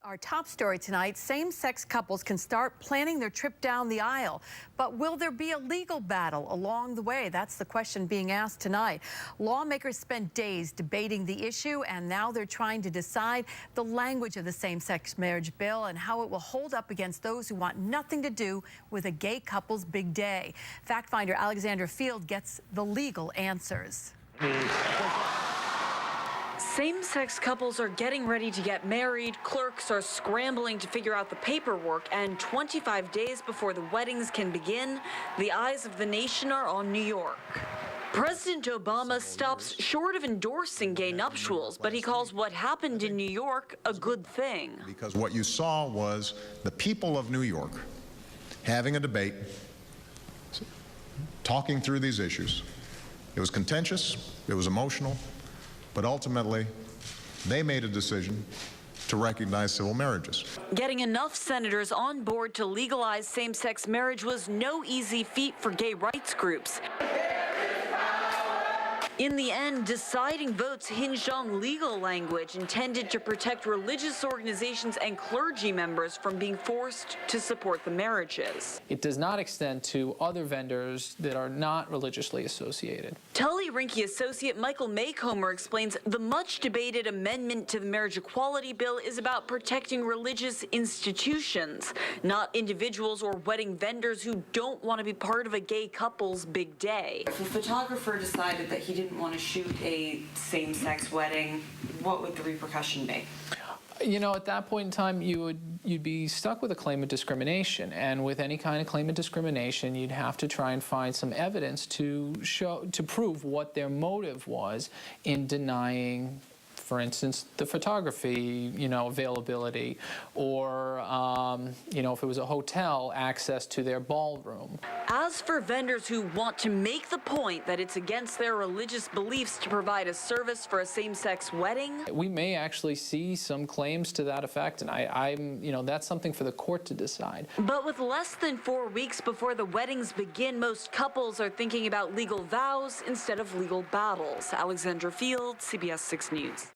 Our top story tonight, same-sex couples can start planning their trip down the aisle. But will there be a legal battle along the way? That's the question being asked tonight. Lawmakers spent days debating the issue, and now they're trying to decide the language of the same-sex marriage bill and how it will hold up against those who want nothing to do with a gay couple's big day. Fact finder Alexandra Field gets the legal answers. Same-sex couples are getting ready to get married, clerks are scrambling to figure out the paperwork, and 25 days before the weddings can begin, the eyes of the nation are on New York. President Obama stops short of endorsing gay nuptials, but he calls what happened in New York a good thing. Because what you saw was the people of New York having a debate, talking through these issues. It was contentious, it was emotional, but ultimately, they made a decision to recognize civil marriages. Getting enough senators on board to legalize same-sex marriage was no easy feat for gay rights groups. In the end, deciding votes hinged on legal language intended to protect religious organizations and clergy members from being forced to support the marriages. It does not extend to other vendors that are not religiously associated. Tully Rinke associate Michael Maycomer explains the much-debated amendment to the marriage equality bill is about protecting religious institutions, not individuals or wedding vendors who don't want to be part of a gay couple's big day. If a photographer decided that he didn't want to shoot a same-sex wedding, what would the repercussion be? You know, at that point in time, you'd be stuck with a claim of discrimination, and with any kind of claim of discrimination, you'd have to try and find some evidence to prove what their motive was in denying, for instance, the photography, availability, or, if it was a hotel, access to their ballroom. As for vendors who want to make the point that it's against their religious beliefs to provide a service for a same-sex wedding, we may actually see some claims to that effect, and that's something for the court to decide. But with less than 4 weeks before the weddings begin, most couples are thinking about legal vows instead of legal battles. Alexandra Field, CBS 6 News.